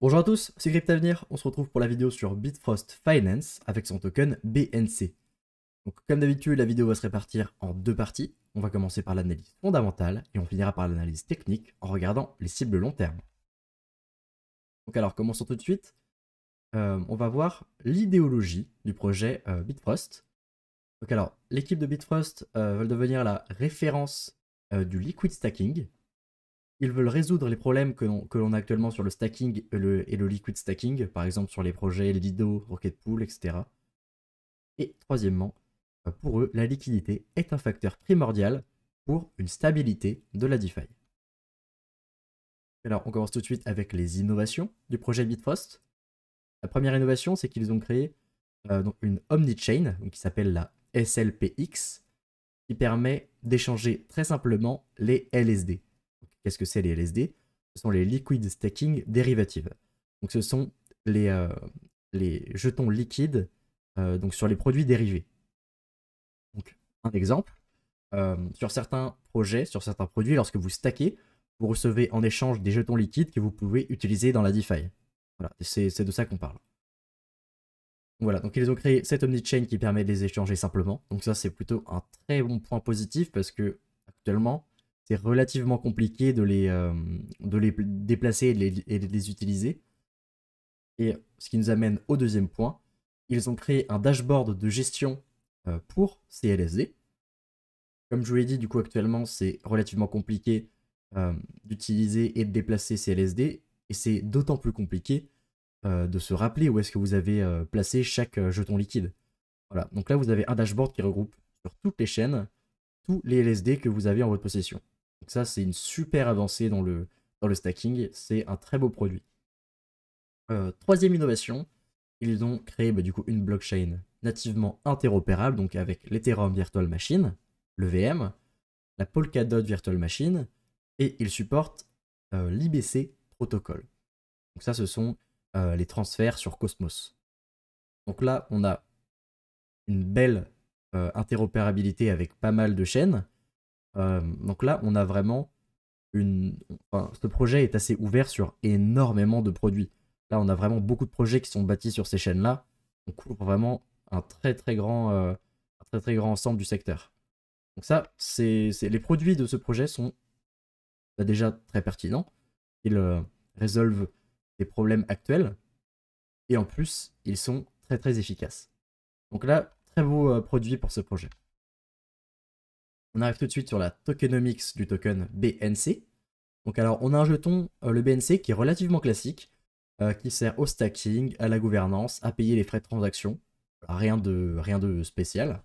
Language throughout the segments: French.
Bonjour à tous, c'est Cryptavenir, on se retrouve pour la vidéo sur Bitfrost Finance avec son token BNC. Donc comme d'habitude, la vidéo va se répartir en deux parties. On va commencer par l'analyse fondamentale et on finira par l'analyse technique en regardant les cibles long terme. Donc alors commençons tout de suite. On va voir l'idéologie du projet Bitfrost. Donc alors, l'équipe de Bitfrost veut devenir la référence du liquid stacking. Ils veulent résoudre les problèmes que l'on a actuellement sur le stacking et le liquid stacking, par exemple sur les projets Lido, Rocket Pool, etc. Et troisièmement, pour eux, la liquidité est un facteur primordial pour une stabilité de la DeFi. Alors, on commence tout de suite avec les innovations du projet Bitfrost. La première innovation, c'est qu'ils ont créé donc une Omnichain, qui s'appelle la SLPX, qui permet d'échanger très simplement les LSD. Qu'est-ce que c'est les LSD? Ce sont les Liquid Staking Derivatives. Donc ce sont les jetons liquides donc sur les produits dérivés. Donc un exemple, sur certains projets, sur certains produits, lorsque vous stackez, vous recevez en échange des jetons liquides que vous pouvez utiliser dans la DeFi. Voilà, c'est de ça qu'on parle. Voilà, donc ils ont créé cette Omnichain qui permet de les échanger simplement. Donc ça, c'est plutôt un très bon point positif parce que actuellement, c'est relativement compliqué de les déplacer et de les utiliser. Et ce qui nous amène au deuxième point, ils ont créé un dashboard de gestion pour ces LSD. Comme je vous l'ai dit, du coup, actuellement, c'est relativement compliqué d'utiliser et de déplacer ces LSD. Et c'est d'autant plus compliqué de se rappeler où est-ce que vous avez placé chaque jeton liquide. Voilà, donc là vous avez un dashboard qui regroupe sur toutes les chaînes tous les LSD que vous avez en votre possession. Donc ça c'est une super avancée dans le stacking, c'est un très beau produit. Troisième innovation, ils ont créé du coup une blockchain nativement interopérable, donc avec l'Ethereum Virtual Machine, le VM, la Polkadot Virtual Machine, et ils supportent l'IBC Protocol. Donc ça ce sont les transferts sur Cosmos. Donc là, on a une belle interopérabilité avec pas mal de chaînes. Donc là, on a vraiment enfin, ce projet est assez ouvert sur énormément de produits. Là, on a vraiment beaucoup de projets qui sont bâtis sur ces chaînes-là. On couvre vraiment un très grand ensemble du secteur. Donc ça, les produits de ce projet sont déjà très pertinents. Ils résolvent des problèmes actuels. Et en plus, ils sont très efficaces. Donc là, très beau produit pour ce projet. On arrive tout de suite sur la tokenomics du token BNC. Donc alors, on a un jeton, le BNC, qui est relativement classique, qui sert au stacking, à la gouvernance, à payer les frais de transaction. Rien de spécial.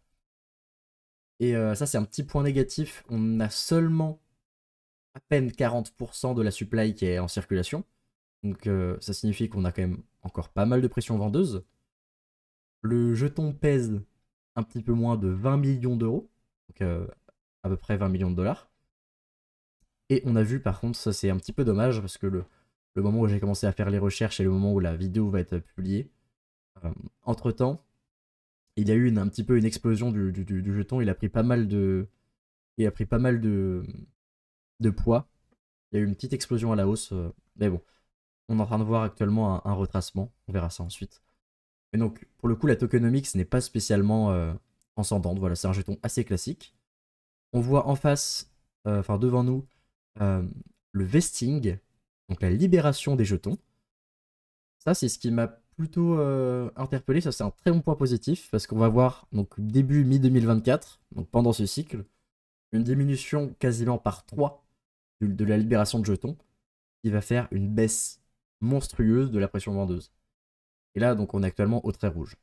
Et ça, c'est un petit point négatif. On a seulement à peine 40% de la supply qui est en circulation. Donc ça signifie qu'on a quand même encore pas mal de pression vendeuse. Le jeton pèse un petit peu moins de 20 millions d'euros, donc à peu près 20 millions de dollars. Et on a vu par contre, ça c'est un petit peu dommage parce que le moment où j'ai commencé à faire les recherches et le moment où la vidéo va être publiée, entre temps, il y a eu un petit peu une explosion du jeton, il a pris pas mal de poids. Il y a eu une petite explosion à la hausse, mais bon, on est en train de voir actuellement un retracement, on verra ça ensuite. Mais donc, pour le coup, la tokenomics n'est pas spécialement transcendante. Voilà, c'est un jeton assez classique. On voit en face, enfin devant nous, le vesting, donc la libération des jetons. Ça, c'est ce qui m'a plutôt interpellé. Ça, c'est un très bon point positif parce qu'on va voir, donc début mi-2024, donc pendant ce cycle, une diminution quasiment par 3 de la libération de jetons qui va faire une baisse monstrueuse de la pression vendeuse. Et là, donc, on est actuellement au trait rouge.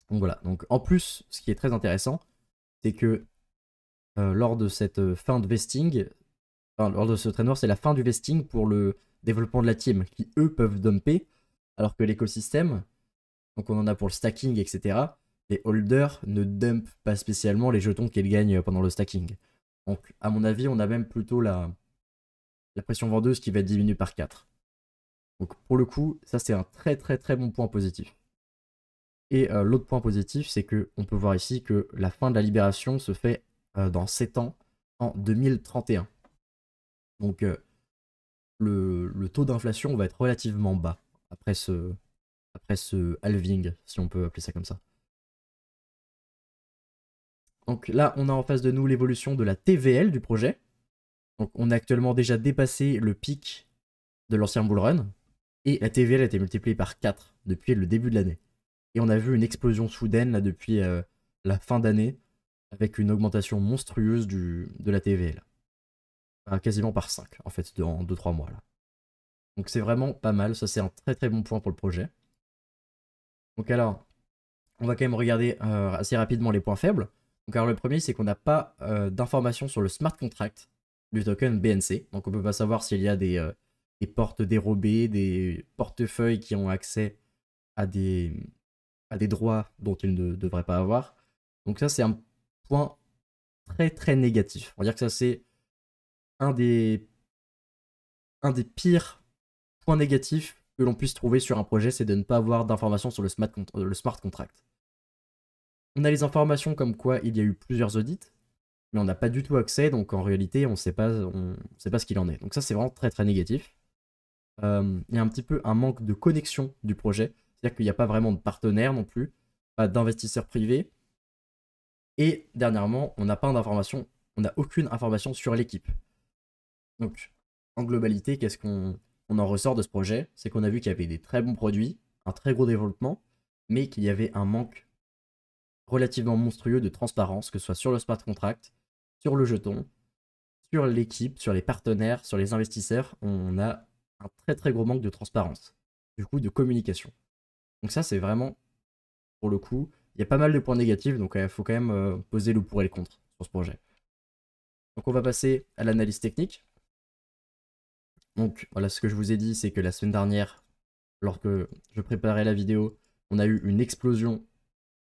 Donc voilà. Donc en plus, ce qui est très intéressant, c'est que lors de cette fin de vesting, enfin, lors de ce trade noir, c'est la fin du vesting pour le développement de la team, qui eux peuvent dumper, alors que l'écosystème, donc on en a pour le stacking, etc., les holders ne dumpent pas spécialement les jetons qu'ils gagnent pendant le stacking. Donc à mon avis, on a même plutôt la pression vendeuse qui va être diminuée par 4. Donc pour le coup, ça c'est un très bon point positif. Et l'autre point positif, c'est qu'on peut voir ici que la fin de la libération se fait dans 7 ans, en 2031. Donc le taux d'inflation va être relativement bas après ce halving, si on peut appeler ça comme ça. Donc là, on a en face de nous l'évolution de la TVL du projet. Donc on a actuellement déjà dépassé le pic de l'ancien bull run. Et la TVL a été multipliée par 4 depuis le début de l'année. Et on a vu une explosion soudaine là, depuis la fin d'année, avec une augmentation monstrueuse de la TVL. Quasiment par 5 en fait, en 2-3 mois là. Donc c'est vraiment pas mal, ça c'est un très très bon point pour le projet. Donc alors, on va quand même regarder assez rapidement les points faibles. Donc alors le premier c'est qu'on n'a pas d'informations sur le smart contract du token BNC. Donc on peut pas savoir s'il y a des portes dérobées, des portefeuilles qui ont accès à des droits dont ils ne devraient pas avoir. Donc ça c'est un point très très négatif. On va dire que ça c'est un des pires points négatifs que l'on puisse trouver sur un projet, c'est de ne pas avoir d'informations sur le smart contract. On a les informations comme quoi il y a eu plusieurs audits, mais on n'a pas du tout accès, donc en réalité on sait pas ce qu'il en est. Donc ça c'est vraiment très très négatif. Il y a un petit peu un manque de connexion du projet, c'est-à-dire qu'il n'y a pas vraiment de partenaires non plus, pas d'investisseurs privés. Et dernièrement, on n'a pas d'informations, on n'a aucune information sur l'équipe. Donc en globalité, qu'est-ce qu'on en ressort de ce projet? C'est qu'on a vu qu'il y avait des très bons produits, un très gros développement, mais qu'il y avait un manque relativement monstrueux de transparence, que ce soit sur le smart contract, sur le jeton, sur l'équipe, sur les partenaires, sur les investisseurs. On a un très très gros manque de transparence, du coup de communication. Donc ça c'est vraiment, pour le coup, il y a pas mal de points négatifs, donc il faut quand même poser le pour et le contre sur ce projet. Donc on va passer à l'analyse technique. Donc voilà, ce que je vous ai dit, c'est que la semaine dernière, lorsque je préparais la vidéo, on a eu une explosion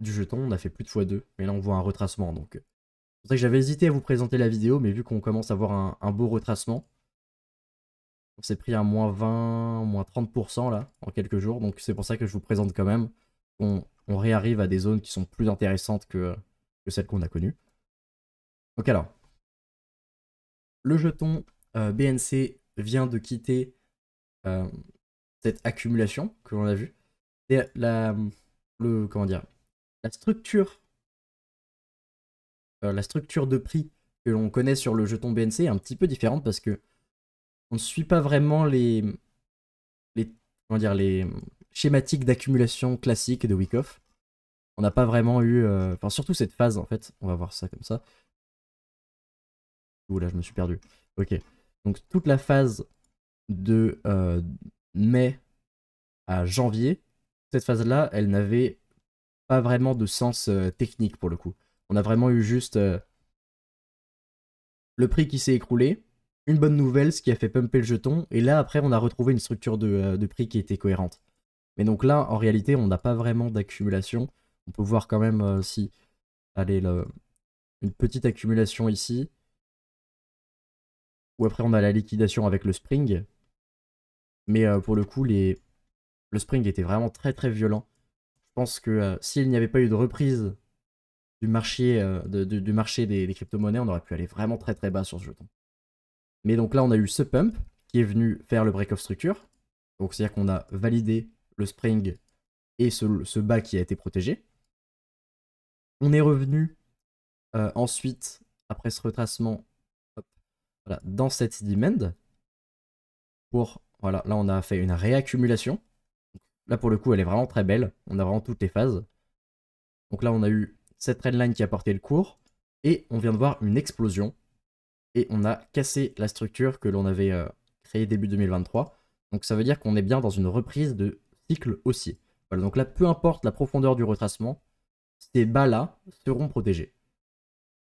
du jeton, on a fait plus de x2, mais là on voit un retracement. Donc c'est pour ça que j'avais hésité à vous présenter la vidéo, mais vu qu'on commence à voir un beau retracement, on s'est pris un moins 20, moins 30% là, en quelques jours, donc c'est pour ça que je vous présente quand même. On réarrive à des zones qui sont plus intéressantes que celles qu'on a connues. Donc alors, le jeton BNC vient de quitter cette accumulation que l'on a vue. Et comment dire, la structure de prix que l'on connaît sur le jeton BNC est un petit peu différente parce que on ne suit pas vraiment comment dire, les schématiques d'accumulation classiques de Wyckoff. On n'a pas vraiment eu, enfin surtout cette phase en fait, on va voir ça comme ça. Ouh là je me suis perdu. Ok, donc toute la phase de mai à janvier, cette phase-là, elle n'avait pas vraiment de sens technique pour le coup. On a vraiment eu juste le prix qui s'est écroulé, une bonne nouvelle, ce qui a fait pumper le jeton, et là après on a retrouvé une structure de prix qui était cohérente. Mais donc là, en réalité, on n'a pas vraiment d'accumulation. On peut voir quand même si, allez, une petite accumulation ici, ou après on a la liquidation avec le spring. Mais pour le coup, le spring était vraiment très très violent. Je pense que s'il n'y avait pas eu de reprise du marché, du marché des crypto-monnaies, on aurait pu aller vraiment très très bas sur ce jeton. Mais donc là, on a eu ce pump qui est venu faire le break of structure. Donc c'est-à-dire qu'on a validé le spring et ce bas qui a été protégé. On est revenu ensuite, après ce retracement, hop, voilà, dans cette demand. Voilà, là on a fait une réaccumulation. Là pour le coup, elle est vraiment très belle. On a vraiment toutes les phases. Donc là, on a eu cette trendline qui a porté le cours. Et on vient de voir une explosion. Et on a cassé la structure que l'on avait créée début 2023. Donc ça veut dire qu'on est bien dans une reprise de cycle haussier. Voilà, donc là, peu importe la profondeur du retracement, ces bas-là seront protégés.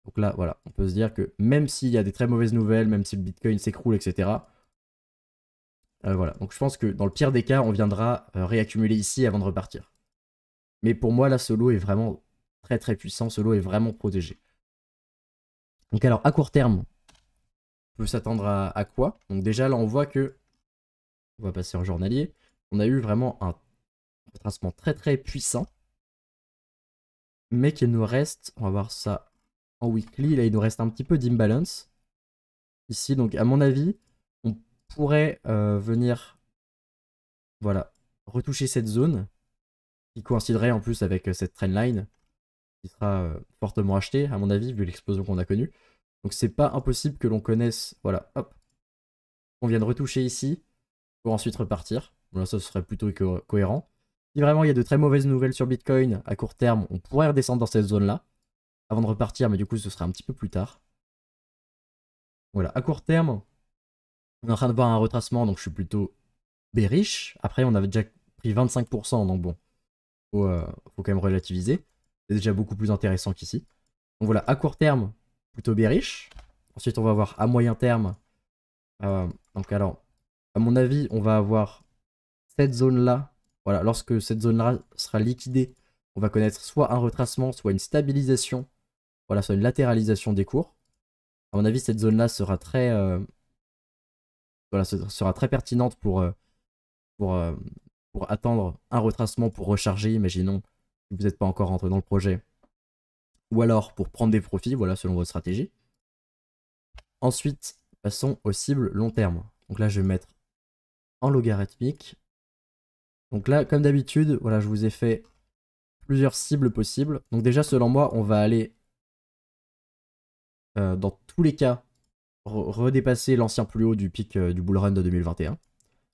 Donc là, voilà, on peut se dire que même s'il y a des très mauvaises nouvelles, même si le Bitcoin s'écroule, etc. Voilà, donc je pense que dans le pire des cas, on viendra réaccumuler ici avant de repartir. Mais pour moi, là, ce lot est vraiment très très puissant, ce lot est vraiment protégé. Donc alors, à court terme, on peut s'attendre à quoi? Donc déjà, là, on voit que, on va passer en journalier, on a eu vraiment un retracement très très puissant, mais qu'il nous reste, on va voir ça en weekly, là, il nous reste un petit peu d'imbalance. Ici, donc à mon avis, pourrait venir, voilà, retoucher cette zone qui coïnciderait en plus avec cette trendline qui sera fortement achetée, à mon avis, vu l'explosion qu'on a connue. Donc c'est pas impossible que l'on connaisse, voilà, hop, on vienne retoucher ici pour ensuite repartir. Voilà, ça serait plutôt cohérent. Si vraiment il y a de très mauvaises nouvelles sur Bitcoin, à court terme, on pourrait redescendre dans cette zone-là avant de repartir, mais du coup ce sera un petit peu plus tard. Voilà, à court terme, on est en train de voir un retracement, donc je suis plutôt bearish. Après, on avait déjà pris 25%, donc bon, faut quand même relativiser. C'est déjà beaucoup plus intéressant qu'ici. Donc voilà, à court terme, plutôt bearish. Ensuite, on va voir à moyen terme. Donc alors, à mon avis, on va avoir cette zone-là. Voilà, lorsque cette zone-là sera liquidée, on va connaître soit un retracement, soit une stabilisation. Voilà, soit une latéralisation des cours. À mon avis, cette zone-là sera très, voilà, sera très pertinente pour attendre un retracement pour recharger, imaginons, si vous n'êtes pas encore rentré dans le projet. Ou alors pour prendre des profits, voilà, selon votre stratégie. Ensuite, passons aux cibles long terme. Donc là, je vais mettre en logarithmique. Donc là, comme d'habitude, voilà, je vous ai fait plusieurs cibles possibles. Donc déjà, selon moi, on va aller, dans tous les cas, redépasser l'ancien plus haut du pic du bull run de 2021.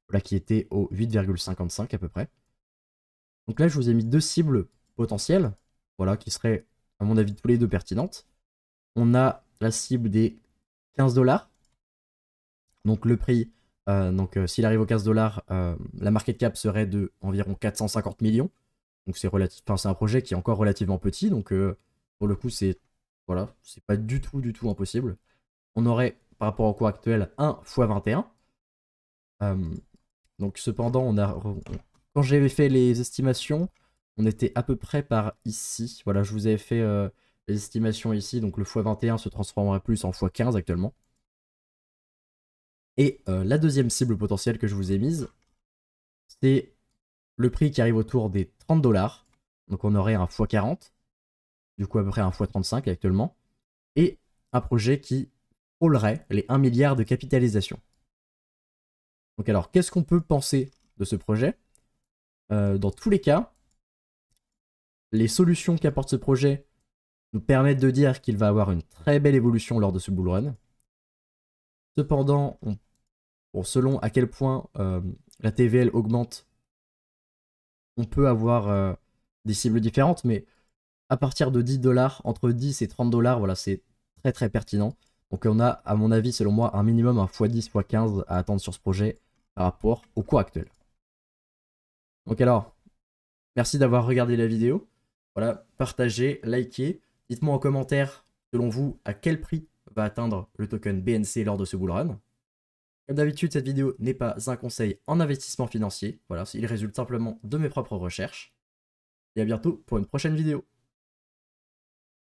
Là, qui était au 8,55 à peu près. Donc là, je vous ai mis deux cibles potentielles, voilà, qui seraient, à mon avis, tous les deux pertinentes. On a la cible des 15 $. Donc le prix, s'il arrive aux 15 $, la market cap serait de environ 450 millions. Donc c'est un projet qui est encore relativement petit, donc pour le coup, c'est voilà, c'est pas du tout impossible. On aurait, par rapport au cours actuel, 1 x 21. Donc cependant, quand j'avais fait les estimations, on était à peu près par ici. Voilà, je vous avais fait les estimations ici, donc le x21 se transformerait plus en x15 actuellement. Et la deuxième cible potentielle que je vous ai mise, c'est le prix qui arrive autour des 30 $. Donc on aurait un x40, du coup à peu près un x35 actuellement, et un projet qui frôlerait les 1 milliard de capitalisation. Donc alors, qu'est-ce qu'on peut penser de ce projet? Dans tous les cas, les solutions qu'apporte ce projet nous permettent de dire qu'il va avoir une très belle évolution lors de ce bull run. Cependant, selon à quel point la TVL augmente, on peut avoir des cibles différentes, mais à partir de 10 $, entre 10 et 30 $, voilà, c'est très pertinent. Donc on a, à mon avis, selon moi, un minimum, un x10, x15 à attendre sur ce projet par rapport au cours actuel. Donc alors, merci d'avoir regardé la vidéo. Voilà, partagez, likez. Dites-moi en commentaire, selon vous, à quel prix va atteindre le token BNC lors de ce bull run. Comme d'habitude, cette vidéo n'est pas un conseil en investissement financier. Voilà, il résulte simplement de mes propres recherches. Et à bientôt pour une prochaine vidéo.